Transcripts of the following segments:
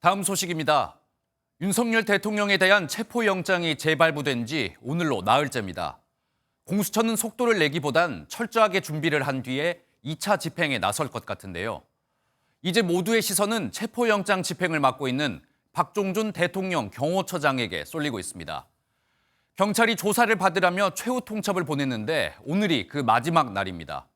다음 소식입니다. 윤석열 대통령에 대한 체포영장이 재발부된 지 오늘로 나흘째입니다. 공수처는 속도를 내기보단 철저하게 준비를 한 뒤에 2차 집행에 나설 것 같은데요. 이제 모두의 시선은 체포영장 집행을 맡고 있는 박종준 대통령 경호처장에게 쏠리고 있습니다. 경찰이 조사를 받으라며 최후 통첩을 보냈는데 오늘이 그 마지막 날입니다.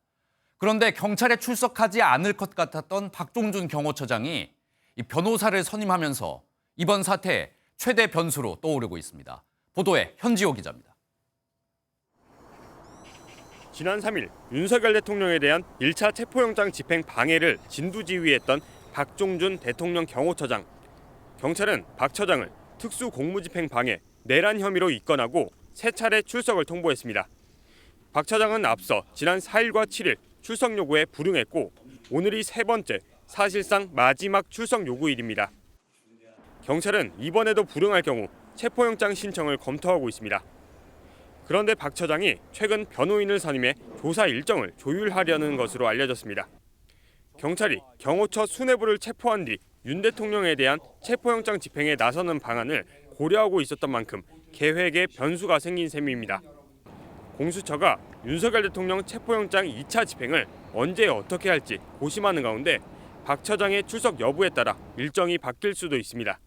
그런데 경찰에 출석하지 않을 것 같았던 박종준 경호처장이 이 변호사를 선임하면서 이번 사태의 최대 변수로 떠오르고 있습니다. 보도에 현지호 기자입니다. 지난 3일 윤석열 대통령에 대한 1차 체포영장 집행 방해를 진두지휘했던 박종준 대통령 경호처장. 경찰은 박 처장을 특수공무집행 방해, 내란 혐의로 입건하고 3차례 출석을 통보했습니다. 박 처장은 앞서 지난 4일과 7일 출석 요구에 불응했고 오늘이 3번째, 사실상 마지막 출석 요구일입니다. 경찰은 이번에도 불응할 경우 체포영장 신청을 검토하고 있습니다. 그런데 박 처장이 최근 변호인을 선임해 조사 일정을 조율하려는 것으로 알려졌습니다. 경찰이 경호처 수뇌부를 체포한 뒤 윤 대통령에 대한 체포영장 집행에 나서는 방안을 고려하고 있었던 만큼 계획에 변수가 생긴 셈입니다. 공수처가 윤석열 대통령 체포영장 2차 집행을 언제 어떻게 할지 고심하는 가운데 박 처장의 출석 여부에 따라 일정이 바뀔 수도 있습니다.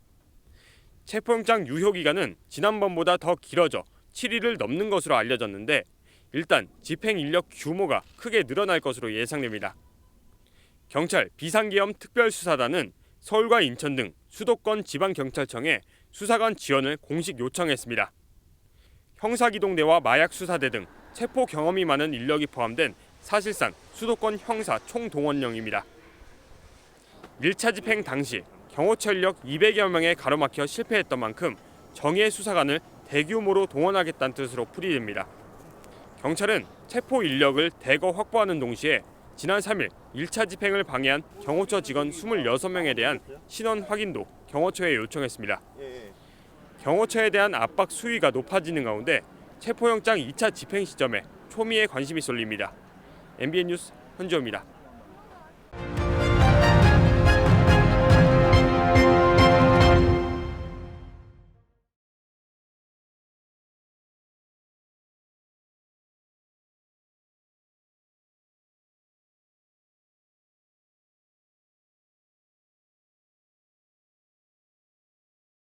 체포영장 유효기간은 지난번보다 더 길어져 7일을 넘는 것으로 알려졌는데 일단 집행 인력 규모가 크게 늘어날 것으로 예상됩니다. 경찰 비상계엄 특별수사단은 서울과 인천 등 수도권 지방경찰청에 수사관 지원을 공식 요청했습니다. 형사기동대와 마약수사대 등 체포 경험이 많은 인력이 포함된 사실상 수도권 형사 총동원령입니다. 1차 집행 당시 경호처 인력 200여 명에 가로막혀 실패했던 만큼 정예 수사관을 대규모로 동원하겠다는 뜻으로 풀이됩니다. 경찰은 체포 인력을 대거 확보하는 동시에 지난 3일 1차 집행을 방해한 경호처 직원 26명에 대한 신원 확인도 경호처에 요청했습니다. 경호처에 대한 압박 수위가 높아지는 가운데 체포영장 2차 집행 시점에 초미의 관심이 쏠립니다. MBN 뉴스 현지호입니다.